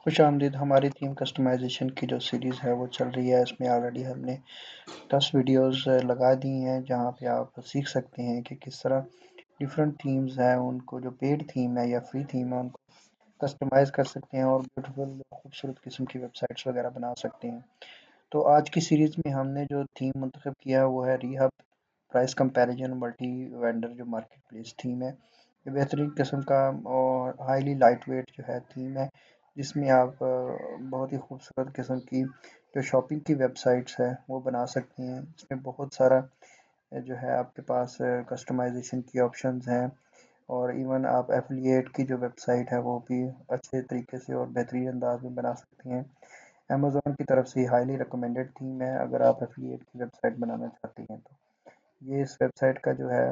खुशामदीद। हमारी theme customization की जो सीरीज़ है वो चल रही है। इसमें ऑलरेडी हमने 10 वीडियोस लगा दी हैं जहाँ पे आप सीख सकते हैं कि किस तरह डिफरेंट थीम्स हैं उनको जो पेड थीम है या फ्री थीम है उनको कस्टमाइज़ कर सकते हैं और ब्यूटीफुल खूबसूरत किस्म की वेबसाइट्स वगैरह बना सकते हैं। तो आज की सीरीज़ में हमने जो थीम मुंतखब किया है वो है रीहब प्राइस कंपैरिजन मल्टी वेंडर जो मार्केट प्लेस थीम है। ये बेहतरीन किस्म का और हाईली लाइट वेट जो है थीम है, जिसमें आप बहुत ही खूबसूरत किस्म की जो शॉपिंग की वेबसाइट्स है वो बना सकती हैं। इसमें बहुत सारा जो है आपके पास कस्टमाइजेशन की ऑप्शंस हैं और इवन आप एफिलिएट की जो वेबसाइट है वो भी अच्छे तरीके से और बेहतरीन अंदाज में बना सकती हैं। अमेज़न की तरफ से हाईली रिकमेंडेड थीम है अगर आप एफिलिएट की वेबसाइट बनाना चाहती हैं तो। ये इस वेबसाइट का जो है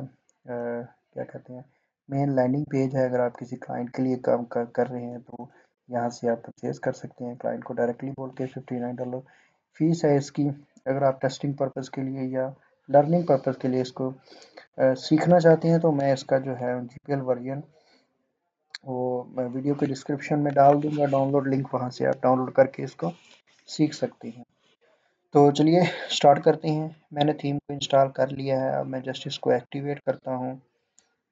क्या कहते हैं मेन लैंडिंग पेज है। अगर आप किसी क्लाइंट के लिए काम कर रहे हैं तो यहाँ से आप परचेज़ कर सकते हैं क्लाइंट को डायरेक्टली बोल के। $59 फ़ीस है इसकी। अगर आप टेस्टिंग पर्पज़ के लिए या लर्निंग पर्पज़ के लिए इसको सीखना चाहते हैं तो मैं इसका जो है जीपीएल वर्जन वो मैं वीडियो के डिस्क्रिप्शन में डाल दूंगा डाउनलोड लिंक, वहाँ से आप डाउनलोड करके इसको सीख सकते हैं। तो चलिए स्टार्ट करते हैं। मैंने थीम को इंस्टॉल कर लिया है। अब मैं जस्ट इसको एक्टिवेट करता हूँ।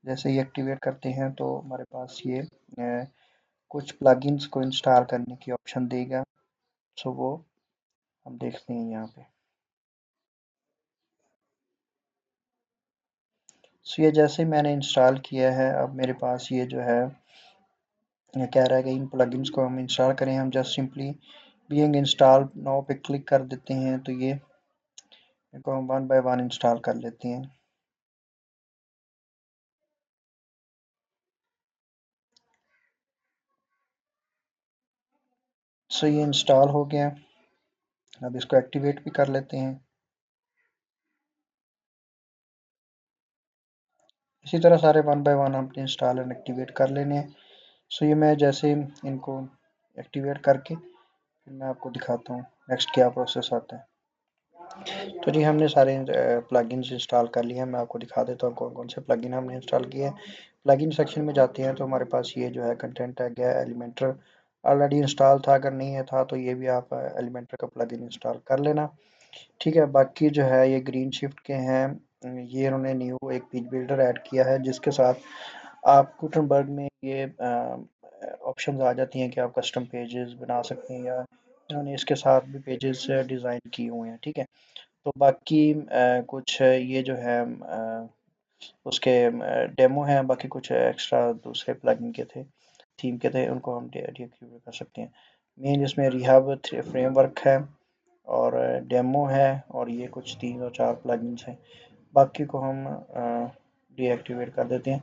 जैसे ही एक्टिवेट करते हैं तो हमारे पास ये कुछ प्लगइन्स को इंस्टॉल करने की ऑप्शन देगा। सो वो हम देखते हैं यहाँ पे। सो ये जैसे मैंने इंस्टॉल किया है अब मेरे पास ये जो है ये कह रहा है कि इन प्लगइन्स को हम इंस्टॉल करें। हम just simply being install now पे क्लिक कर देते हैं तो ये इनको हम वन बाय वन इंस्टॉल कर लेते हैं। सो ये इंस्टॉल हो गया। अब इसको एक्टिवेट भी कर लेते हैं। इसी तरह सारे वन बाय वन हमने इंस्टॉल एंड एक्टिवेट कर लेने हैं। सो ये मैं जैसे इनको एक्टिवेट करके फिर मैं आपको दिखाता हूँ नेक्स्ट क्या प्रोसेस आता है। तो जी हमने सारे प्लगइन्स इंस्टॉल कर लिए हैं। मैं आपको दिखा देता हूँ कौन कौन से प्लगइन हमने इंस्टॉल किए हैं। प्लगइन सेक्शन में जाते हैं तो हमारे पास ये जो है कंटेंट टैग है एलिमेंटर ऑलरेडी इंस्टॉल था। अगर नहीं है था तो ये भी आप एलिमेंटर का प्लगइन इंस्टॉल कर लेना। ठीक है, बाकी जो है ये ग्रीन शिफ्ट के हैं। ये इन्होंने न्यू एक पेज बिल्डर ऐड किया है जिसके साथ आप गुटनबर्ग में ये ऑप्शंस आ जाती हैं कि आप कस्टम पेजेस बना सकते हैं या इन्होंने इसके साथ भी पेजेस डिज़ाइन किए हुए हैं। ठीक है, तो बाकी कुछ ये जो है उसके डेमो हैं। बाकी कुछ एक्स्ट्रा दूसरे प्लगइन के थे, थीम के थे, उनको हम डीएक्टिवेट कर सकते हैं। मेन इसमें रिहब फ्रेमवर्क है और डेमो है और ये कुछ 3 और 4 प्लगइन्स हैं। बाकी को हम डीएक्टिवेट कर देते हैं।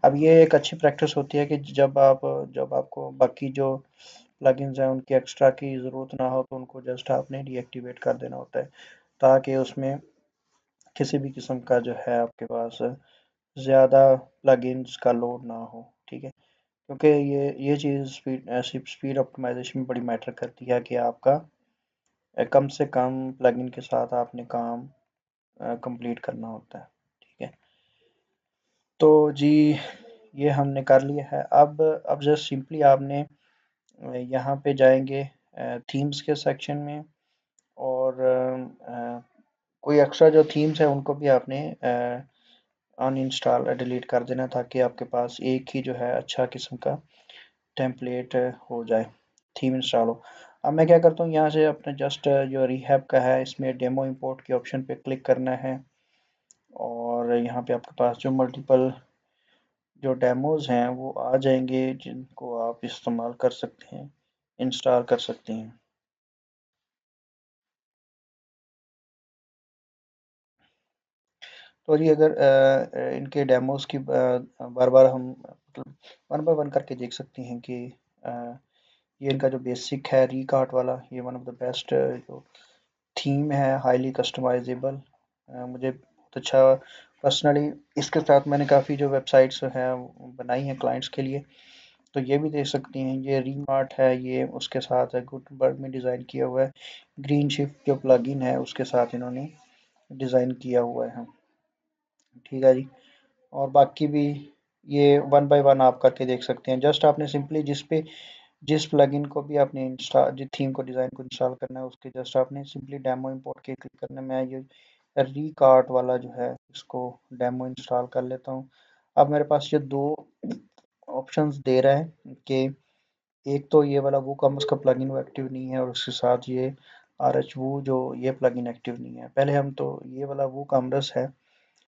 अब ये एक अच्छी प्रैक्टिस होती है कि जब आपको बाकी जो प्लगइन्स हैं उनकी एक्स्ट्रा की ज़रूरत ना हो तो उनको जस्ट आपने डीएक्टिवेट कर देना होता है, ताकि उसमें किसी भी किस्म का जो है आपके पास ज़्यादा प्लगइन्स का लोड ना हो। ठीक है, क्योंकि ये चीज़ स्पीड ऑप्टिमाइजेशन में बड़ी मैटर करती है कि आपका कम से कम प्लगइन के साथ आपने काम कंप्लीट करना होता है। ठीक है, तो जी ये हमने कर लिया है। अब जस्ट सिंपली आपने यहाँ पे जाएंगे थीम्स के सेक्शन में और कोई एक्स्ट्रा जो थीम्स है उनको भी आपने अनइंस्टॉल डिलीट कर देना ताकि आपके पास एक ही जो है अच्छा किस्म का टेम्पलेट हो जाए, थीम इंस्टॉल हो। अब मैं क्या करता हूँ यहाँ से अपने जस्ट जो रिहैब का है इसमें डेमो इंपोर्ट के ऑप्शन पे क्लिक करना है और यहाँ पे आपके पास जो मल्टीपल जो डेमोज़ हैं वो आ जाएंगे जिनको आप इस्तेमाल कर सकते हैं, इंस्टॉल कर सकते हैं। तो जी अगर इनके डेमोज़ की बार बार हम मतलब वन बाय वन करके देख सकते हैं कि अ, ये इनका जो बेसिक है रीकार्ट वाला, ये वन ऑफ द बेस्ट जो थीम है, हाईली कस्टमाइजेबल। मुझे बहुत अच्छा पर्सनली इसके साथ मैंने काफ़ी जो वेबसाइट्स हैं बनाई हैं क्लाइंट्स के लिए। तो ये भी देख सकती हैं, ये रीमार्ट है, ये उसके साथ है गुटनबर्ग में डिज़ाइन किया हुआ है। ग्रीन शिफ्ट जो प्लगइन है उसके साथ इन्होंने डिज़ाइन किया हुआ है। ठीक है जी, और बाकी भी ये वन बाय वन आप करके देख सकते हैं। जस्ट आपने सिंपली जिस पे जिस प्लगइन को भी आपने इंस्टॉल, जिस थीम को डिज़ाइन को इंस्टॉल करना है, उसके जस्ट आपने सिंपली डेमो इंपोर्ट के क्लिक करना है। मैं ये रिकार्ट वाला जो है इसको डेमो इंस्टॉल कर लेता हूँ। अब मेरे पास ये दो ऑप्शंस दे रहा है कि एक तो ये वाला वूकॉमर्स का प्लगइन वो एक्टिव नहीं है, और उसके साथ ये आर एच वू जो ये प्लगइन एक्टिव नहीं है। पहले हम तो ये वाला वूकॉमर्स है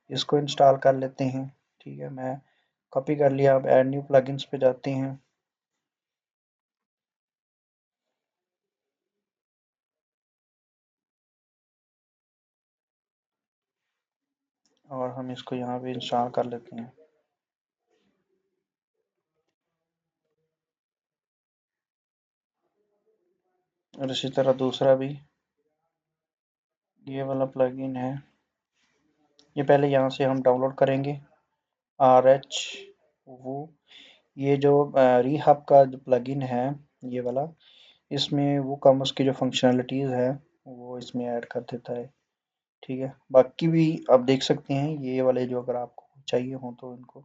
इसको इंस्टॉल कर लेते हैं। ठीक है, मैं कॉपी कर लिया। अब ऐड न्यू प्लगइन्स पे जाते हैं और हम इसको यहाँ पे इंस्टॉल कर लेते हैं। और इसी तरह दूसरा भी ये वाला प्लगइन है, ये पहले यहाँ से हम डाउनलोड करेंगे। आर एच वो ये जो रीहब का जो प्लगइन है ये वाला, इसमें वो कॉमर्स की जो फंक्शनैलिटीज़ है वो इसमें ऐड कर देता है। ठीक है, बाकी भी आप देख सकते हैं ये वाले जो अगर आपको चाहिए हो तो इनको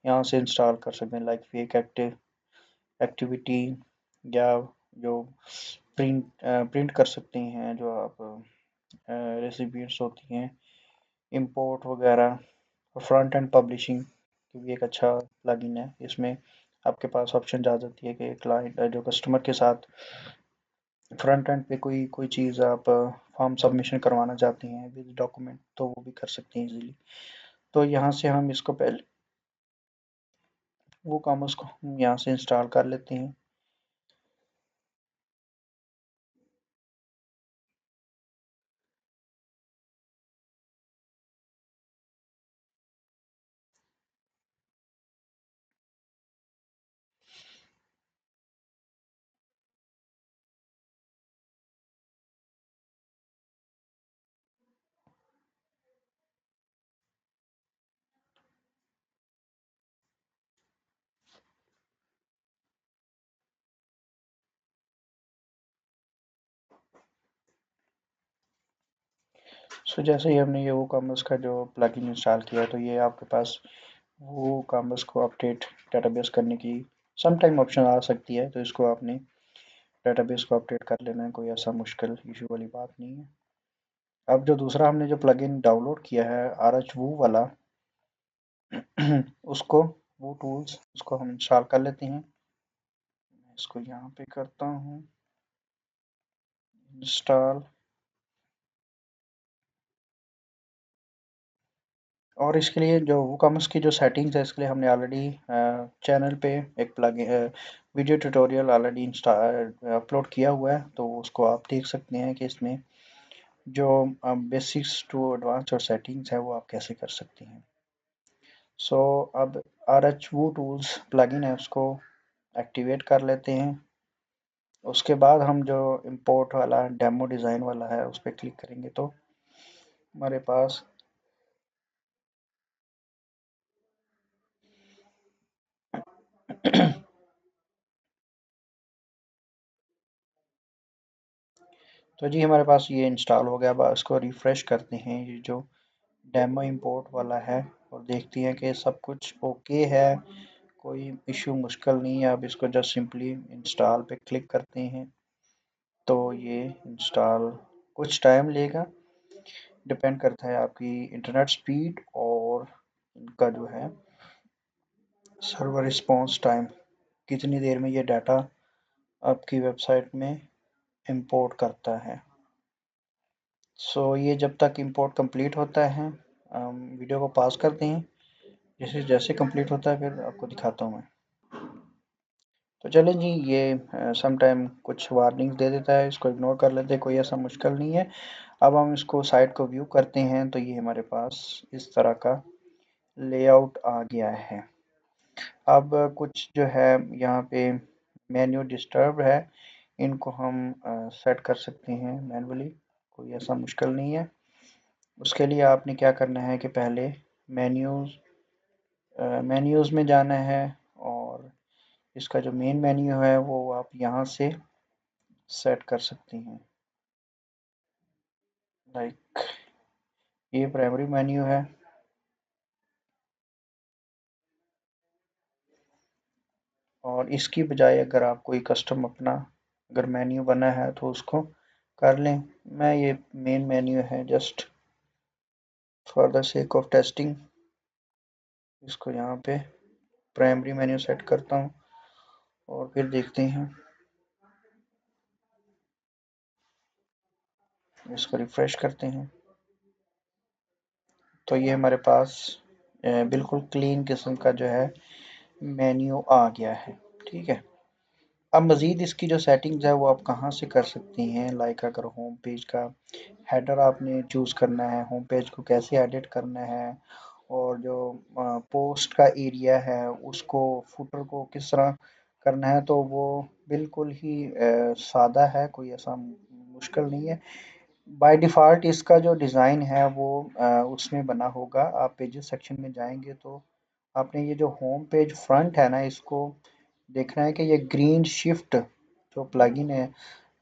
यहाँ से इंस्टॉल कर सकते हैं, लाइक फेक एक्टिविटी, या जो प्रिंट कर सकते हैं जो आप रेसिपीट्स होती हैं, इंपोर्ट वगैरह। और फ्रंट एंड पब्लिशिंग भी एक अच्छा प्लगइन है। इसमें आपके पास ऑप्शन आ जाती है कि क्लाइंट जो कस्टमर के साथ फ्रंट एंड पे कोई कोई चीज़ आप फॉर्म सबमिशन करवाना चाहती हैं विद डॉक्यूमेंट, तो वो भी कर सकते हैं इजीली। तो यहाँ से हम इसको पहले वो कॉमर्स को हम यहाँ से इंस्टॉल कर लेते हैं। सो जैसे ही हमने ये वो कॉमर्स का जो प्लगइन इंस्टॉल किया, तो ये आपके पास वो कॉमर्स को अपडेट डेटाबेस करने की सम टाइम ऑप्शन आ सकती है, तो इसको आपने डेटाबेस को अपडेट कर लेना है, कोई ऐसा मुश्किल इशू वाली बात नहीं है। अब जो दूसरा हमने जो प्लगइन डाउनलोड किया है आर एच वो वाला उसको वो टूल्स उसको हम इंस्टॉल कर लेते हैं। मैं इसको यहाँ पे करता हूँ इंस्टॉल। और इसके लिए जो वूकॉमर्स की जो सेटिंग्स है इसके लिए हमने ऑलरेडी चैनल पे एक plug video tutorial already Insta upload किया हुआ है, तो उसको आप देख सकते हैं कि इसमें जो बेसिक्स टू एडवांस और सेटिंग्स है वो आप कैसे कर सकते हैं। सो अब आर एच वो टूल्स प्लगइन है उसको एक्टिवेट कर लेते हैं। उसके बाद हम जो इंपोर्ट वाला डेमो डिज़ाइन वाला है उस पर क्लिक करेंगे तो हमारे पास तो जी हमारे पास ये इंस्टॉल हो गया। अब इसको रिफ़्रेश करते हैं, ये जो डेमो इंपोर्ट वाला है, और देखते हैं कि सब कुछ ओके है, कोई इशू मुश्किल नहीं है। अब इसको जस्ट सिंपली इंस्टॉल पे क्लिक करते हैं तो ये इंस्टॉल कुछ टाइम लेगा, डिपेंड करता है आपकी इंटरनेट स्पीड और इनका जो है सर्वर रिस्पॉन्स टाइम, कितनी देर में ये डाटा आपकी वेबसाइट में इंपोर्ट करता है। सो ये जब तक इंपोर्ट कंप्लीट होता है हम वीडियो को पॉज करते हैं। जैसे जैसे कंप्लीट होता है फिर आपको दिखाता हूँ मैं। तो चलें जी, ये सम टाइम कुछ वार्निंग्स दे देता है, इसको इग्नोर कर लेते हैं, कोई ऐसा मुश्किल नहीं है। अब हम इसको साइट को व्यू करते हैं तो ये हमारे पास इस तरह का लेआउट आ गया है। अब कुछ जो है यहाँ पे मेन्यू डिस्टर्ब है, इनको हम सेट कर सकते हैं मैनुअली, कोई ऐसा मुश्किल नहीं है। उसके लिए आपने क्या करना है कि पहले मेन्यूज़ मेन्यूज़ में जाना है, और इसका जो मेन मेन्यू है वो आप यहाँ से सेट कर सकती हैं। लाइक ये प्राइमरी मेन्यू है, और इसकी बजाय अगर आप कोई कस्टम अपना अगर मेन्यू बना है तो उसको कर लें। मैं ये मेन मेन्यू है, just for the sake of testing इसको यहाँ पे प्राइमरी मेन्यू सेट करता हूँ और फिर देखते हैं, इसको रिफ्रेश करते हैं तो ये हमारे पास बिल्कुल क्लीन किस्म का जो है मेन्यू आ गया है। ठीक है, अब मज़ीद इसकी जो सेटिंग्स है वो आप कहाँ से कर सकती हैं। लाइक अगर होम पेज का हेडर आपने चूज़ करना है, होम पेज को कैसे एडिट करना है, और जो पोस्ट का एरिया है उसको, फुटर को किस तरह करना है, तो वो बिल्कुल ही सादा है, कोई ऐसा मुश्किल नहीं है। बाय डिफ़ॉल्ट इसका जो डिज़ाइन है वो उसमें बना होगा। आप पेजेस सेक्शन में जाएंगे तो आपने ये जो होम पेज फ्रंट है ना, इसको देखना है कि ये ग्रीन शिफ्ट जो प्लगइन है,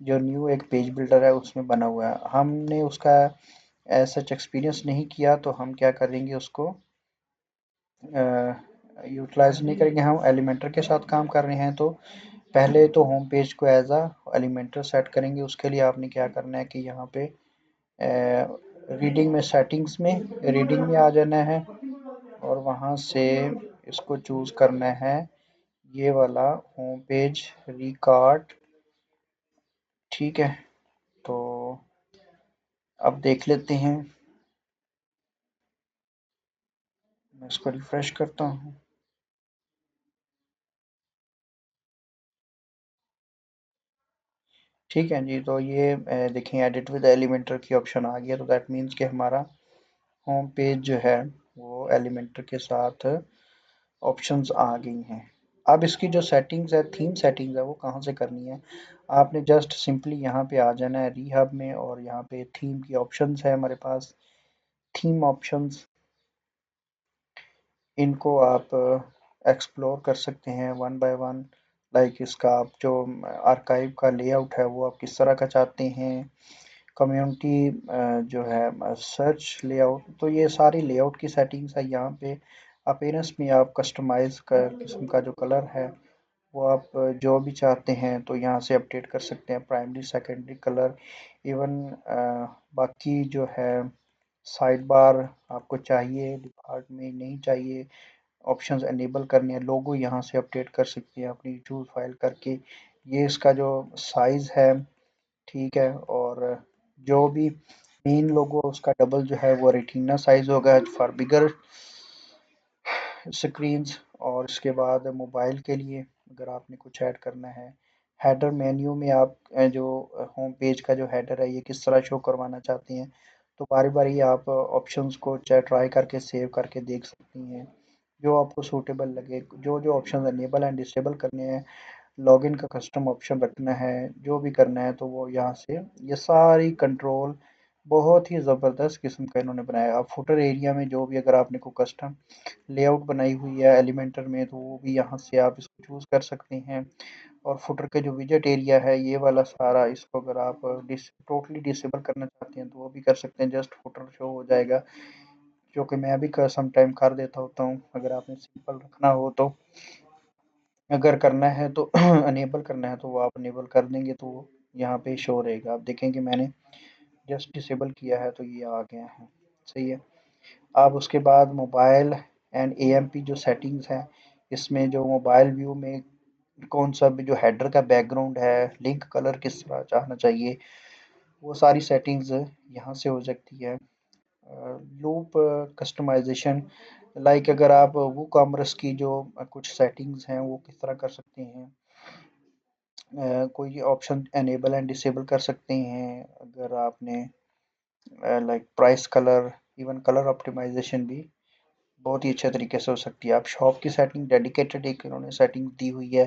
जो न्यू एक पेज बिल्डर है उसमें बना हुआ है। हमने उसका एज सच एक्सपीरियंस नहीं किया तो हम क्या करेंगे, उसको यूटिलाइज नहीं करेंगे। हम एलिमेंटर के साथ काम कर रहे हैं तो पहले तो होम पेज को एज अ एलिमेंटर सेट करेंगे। उसके लिए आपने क्या करना है कि यहाँ पे रीडिंग में, सेटिंग्स में रीडिंग में आ जाना है और वहाँ से इसको चूज़ करना है ये वाला होम पेज रिकॉर्ड। ठीक है, तो अब देख लेते हैं, मैं इसको रिफ्रेश करता हूँ। ठीक है जी, तो ये देखें एडिट विद एलिमेंटर की ऑप्शन आ गया, तो दैट मीन्स कि हमारा होम पेज जो है वो एलिमेंटर के साथ ऑप्शंस आ गई हैं। अब इसकी जो सेटिंग्स है, थीम सेटिंग्स है, वो कहाँ से करनी है। आपने जस्ट सिंपली यहाँ पे आ जाना है रीहब में, और यहाँ पे थीम की ऑप्शंस है हमारे पास। थीम ऑप्शंस, इनको आप एक्सप्लोर कर सकते हैं वन बाय वन। लाइक इसका आप जो आर्काइव का लेआउट है वो आप किस तरह का चाहते हैं, कम्युनिटी जो है सर्च लेआउट, तो ये सारी लेआउट की सेटिंग्स है यहाँ पे। अपीयरेंस में आप कस्टमाइज का किस्म का जो कलर है वो आप जो भी चाहते हैं तो यहाँ से अपडेट कर सकते हैं, प्राइमरी सेकेंडरी कलर। इवन बाकी जो है साइड बार आपको चाहिए, डिफ़ॉल्ट में नहीं चाहिए, ऑप्शंस एनेबल करने हैं, लोगो यहाँ से अपडेट कर सकते हैं अपनी चूज़ फाइल करके। ये इसका जो साइज़ है, ठीक है, और जो भी मेन लोगो उसका डबल जो है वो रेटिना साइज़ होगा फॉर बिगर स्क्रीन्स। और इसके बाद मोबाइल के लिए अगर आपने कुछ ऐड करना है, हेडर मेन्यू में आप जो होम पेज का जो हेडर है ये किस तरह शो करवाना चाहते हैं, तो बारी बारी आप ऑप्शंस को चाहे ट्राई करके सेव करके देख सकती हैं, जो आपको सूटेबल लगे। जो जो ऑप्शन अनेबल एंड डिसेबल करने हैं, लॉगिन का कस्टम ऑप्शन रखना है, जो भी करना है तो वो यहाँ से ये सारी कंट्रोल बहुत ही ज़बरदस्त किस्म का इन्होंने बनाया। अब फुटर एरिया में जो भी अगर आपने को कस्टम लेआउट बनाई हुई है एलिमेंटर में तो वो भी यहाँ से आप इसको चूज़ कर सकते हैं। और फुटर के जो विजेट एरिया है ये वाला सारा, इसको अगर आप टोटली डिसेबल करना चाहते हैं तो वो भी कर सकते हैं, जस्ट फुटर शो हो जाएगा, जो कि मैं भी सम टाइम कर देता होता हूँ। अगर आपने सिंपल रखना हो तो, अगर करना है तो अनेबल करना है तो वो आप अनेबल कर देंगे तो वो यहाँ पे शो रहेगा। आप देखेंगे मैंने जस्ट डिसेबल किया है तो ये आ गया है। सही है। अब उसके बाद मोबाइल एंड एएमपी जो सेटिंग्स हैं, इसमें जो मोबाइल व्यू में कौन सा भी जो हेडर का बैकग्राउंड है, लिंक कलर किस तरह चाहना चाहिए, वो सारी सेटिंग्स यहाँ से हो सकती है। लूप कस्टमाइजेशन, लाइक अगर आप वो कॉमर्स की जो कुछ सेटिंग्स हैं वो किस तरह कर सकते हैं, कोई ऑप्शन एनेबल एंड डिसेबल कर सकते हैं अगर आपने, like price colour, even colour optimisation भी बहुत ही अच्छे तरीके से हो सकती है। आप शॉप की सेटिंग डेडिकेटेड एक इन्होंने सेटिंग दी हुई है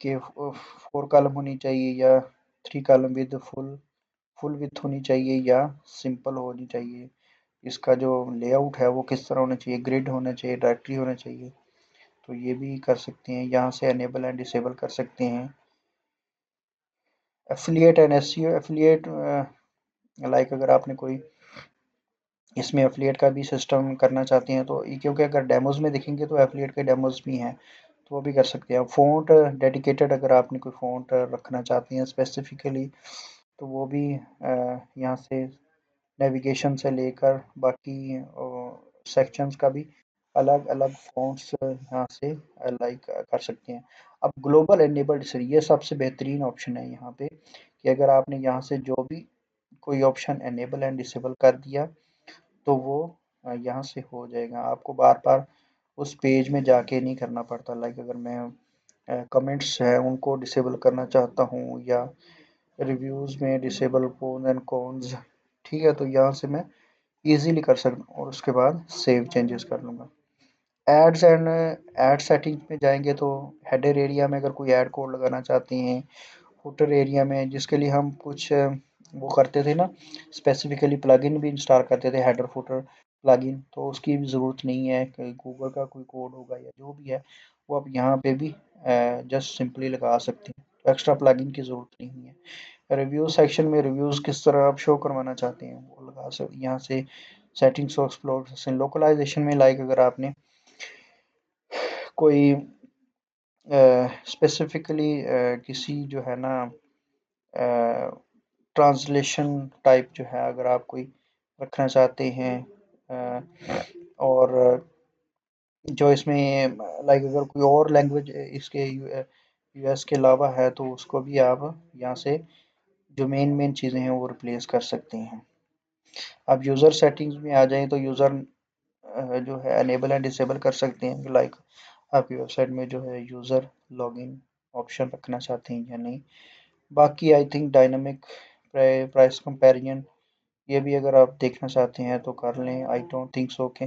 कि 4 कॉलम होनी चाहिए या 3 कॉलम विद फुल विड्थ होनी चाहिए या सिंपल होनी चाहिए। इसका जो लेआउट है वो किस तरह होना चाहिए, ग्रिड होना चाहिए, डायरेक्टरी होना चाहिए, तो ये भी कर सकते हैं। यहाँ से एनेबल एंड डिसेबल कर सकते हैं। Affiliate and SEO, affiliate like अगर आपने कोई इसमें एफिलिएट का भी सिस्टम करना चाहते हैं तो क्योंकि अगर डेमोज में देखेंगे तो एफिलिएट के डेमोज भी हैं, तो वो भी कर सकते हैं। फ़ॉन्ट डेडिकेटेड अगर आपने कोई फ़ॉन्ट रखना चाहते हैं स्पेसिफ़िकली, तो वो भी यहाँ से नेविगेशन से लेकर बाकी सेक्शंस का भी अलग अलग फ़ॉन्ट्स यहाँ से लाइक कर सकते हैं। अब ग्लोबल एनेबल्ड से ये सबसे बेहतरीन ऑप्शन है यहाँ पे, कि अगर आपने यहाँ से जो भी कोई ऑप्शन एनेबल एंड डिसेबल कर दिया तो वो यहाँ से हो जाएगा। आपको बार बार उस पेज में जाके नहीं करना पड़ता। लाइक अगर मैं कमेंट्स है उनको डिसेबल करना चाहता हूँ, या रिव्यूज़ में डिसेबल प्रोज एंड कॉन्स, ठीक है, तो यहाँ से मैं इजीली कर सकता हूँ और उसके बाद सेव चेंजेस कर लूँगा। एड्स एंड एड सेटिंग्स में जाएंगे तो हेडर एरिया में अगर कोई ऐड कोड लगाना चाहते हैं, फुटर एरिया में जिसके लिए हम कुछ वो करते थे ना, स्पेसिफिकली प्लगइन भी इंस्टॉल करते थे, हेडर फुटर प्लगइन, तो उसकी भी ज़रूरत नहीं है कि गूगल का कोई कोड होगा या जो भी है वो आप यहाँ पे भी जस्ट सिंपली लगा सकते हैं। तो एक्स्ट्रा प्लगइन की ज़रूरत नहीं है। रिव्यू सेक्शन में रिव्यूज़ किस तरह आप शो करवाना चाहते हैं वो लगा सकते यहाँ से। सेटिंग्स को एक्सप्लोर लोकलाइजेशन में, लाइक अगर आपने कोई स्पेसिफिकली किसी जो है ना ट्रांसलेशन टाइप जो है अगर आप कोई रखना चाहते हैं, और जो इसमें लाइक अगर कोई और लैंग्वेज इसके यूएस के अलावा है तो उसको भी आप यहाँ से जो मेन मेन चीज़ें हैं वो रिप्लेस कर सकते हैं। अब यूज़र सेटिंग्स में आ जाएं तो यूज़र जो है अनेबल एंड डिसेबल कर सकते हैं, लाइक आपकी वेबसाइट में जो है यूज़र लॉगिन ऑप्शन रखना चाहते हैं या नहीं। बाकी I think dynamic price comparison ये भी अगर आप देखना चाहते हैं तो कर लें, आई डोंट थिंक सो के।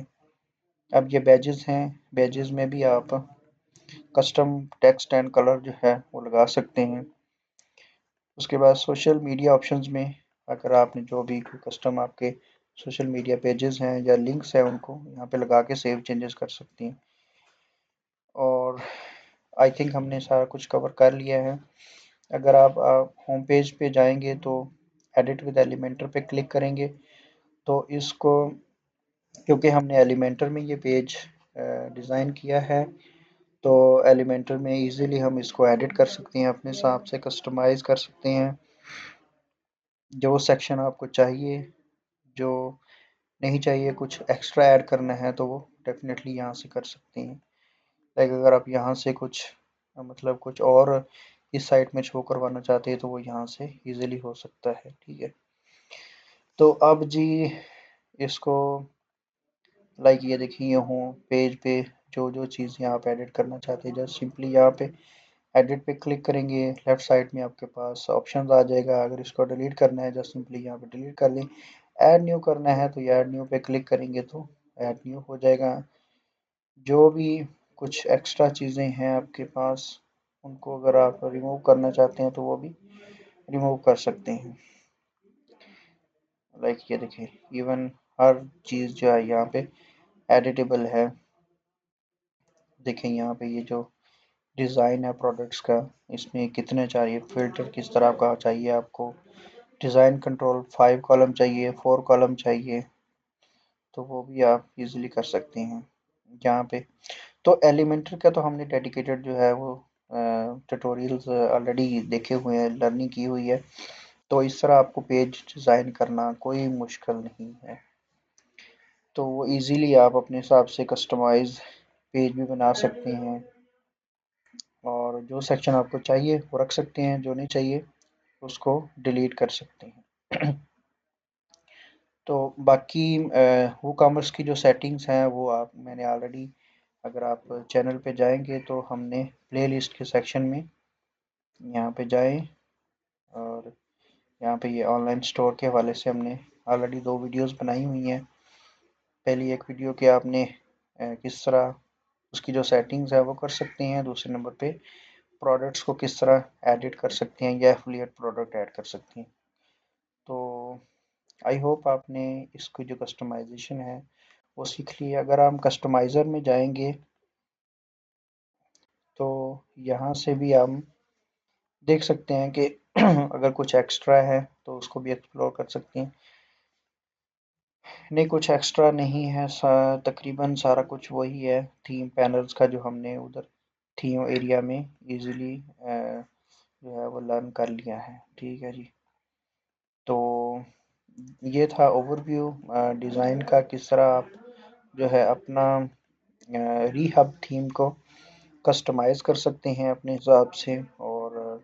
अब ये बैजेस हैं, बैजेस में भी आप कस्टम टेक्स्ट एंड कलर जो है वो लगा सकते हैं। उसके बाद सोशल मीडिया ऑप्शंस में अगर आपने जो भी कोई कस्टम आपके सोशल मीडिया पेजेस हैं या लिंक्स हैं उनको यहाँ पे लगा के सेव चेंजेस कर सकती हैं। और आई थिंक हमने सारा कुछ कवर कर लिया है। अगर आप होम पेज पे जाएंगे तो एडिट विद एलिमेंटर पे क्लिक करेंगे तो इसको, क्योंकि हमने एलिमेंटर में ये पेज डिज़ाइन किया है, तो एलिमेंटर में इजीली हम इसको एडिट कर सकते हैं, अपने हिसाब से कस्टमाइज़ कर सकते हैं। जो सेक्शन आपको चाहिए, जो नहीं चाहिए, कुछ एक्स्ट्रा ऐड करना है तो वो डेफिनेटली यहाँ से कर सकते हैं। लाइक अगर आप यहाँ से कुछ मतलब कुछ और इस साइट में शो करवाना चाहते हैं तो वो यहाँ से इजीली हो सकता है, ठीक है। तो अब जी इसको लाइक ये देखिए होम पेज पे जो जो चीज़ें आप एडिट करना चाहते हैं जस्ट सिंपली यहाँ पे एडिट पे क्लिक करेंगे, लेफ्ट साइड में आपके पास ऑप्शंस आ जाएगा। अगर इसको डिलीट करना है जस्ट सिंपली यहाँ पे डिलीट कर दें। ऐड न्यू करना है तो ऐड न्यू पे क्लिक करेंगे तो ऐड न्यू हो जाएगा। जो भी कुछ एक्स्ट्रा चीज़ें हैं आपके पास उनको अगर आप रिमूव करना चाहते हैं तो वो भी रिमूव कर सकते हैं। लाइक ये देखिए इवन हर चीज़ जो है यहाँ पे एडिटेबल है। देखें यहाँ पे ये जो डिज़ाइन है प्रोडक्ट्स का, इसमें कितने चाहिए, फ़िल्टर किस तरह का चाहिए आपको, डिज़ाइन कंट्रोल 5 कॉलम चाहिए, 4 कॉलम चाहिए, तो वो भी आप इजीली कर सकते हैं यहाँ पे। तो एलिमेंटर का तो हमने डेडिकेटेड जो है वो ट्यूटोरियल्स ऑलरेडी देखे हुए हैं, लर्निंग की हुई है, तो इस तरह आपको पेज डिज़ाइन करना कोई मुश्किल नहीं है। तो वो इजीली आप अपने हिसाब से कस्टमाइज पेज भी बना सकते हैं, और जो सेक्शन आपको चाहिए वो रख सकते हैं, जो नहीं चाहिए उसको डिलीट कर सकते हैं। तो बाकी वो कॉमर्स की जो सेटिंग्स हैं वो आप मैंने ऑलरेडी, अगर आप चैनल पे जाएंगे तो हमने प्लेलिस्ट के सेक्शन में यहाँ पे जाएं, और यहाँ पे ये ऑनलाइन स्टोर के हवाले से हमने ऑलरेडी 2 वीडियोस बनाई हुई हैं। पहली एक वीडियो कि आपने किस तरह उसकी जो सेटिंग्स है वो कर सकते हैं, दूसरे नंबर पे प्रोडक्ट्स को किस तरह एडिट कर सकते हैं या एफिलिएट प्रोडक्ट ऐड कर सकते हैं। तो आई होप आपने इसकी जो कस्टमाइजेशन है वो सीख ली है। अगर हम कस्टमाइज़र में जाएंगे तो यहाँ से भी हम देख सकते हैं कि अगर कुछ एक्स्ट्रा है तो उसको भी एक्सप्लोर कर सकते हैं। नहीं, कुछ एक्स्ट्रा नहीं है, तकरीबन सारा कुछ वही है, थीम पैनल्स का जो हमने उधर थीम एरिया में इजीली जो है वो लर्न कर लिया है। ठीक है जी। तो ये था ओवरव्यू डिज़ाइन का, किस तरह आप जो है अपना रीहब थीम को कस्टमाइज़ कर सकते हैं अपने हिसाब से, और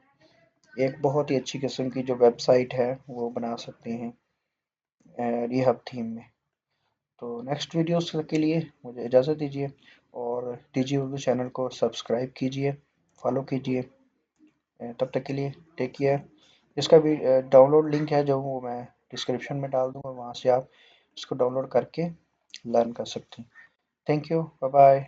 एक बहुत ही अच्छी किस्म की जो वेबसाइट है वो बना सकते हैं रीहब थीम में। तो नेक्स्ट वीडियोस के लिए मुझे इजाज़त दीजिए, और डीजी उर्दू चैनल को सब्सक्राइब कीजिए, फॉलो कीजिए। तब तक के लिए टेक केयर। इसका भी डाउनलोड लिंक है जो वो मैं डिस्क्रिप्शन में डाल दूँगा, वहाँ से आप इसको डाउनलोड करके लर्न कर सकते हैं। Thank you, bye bye.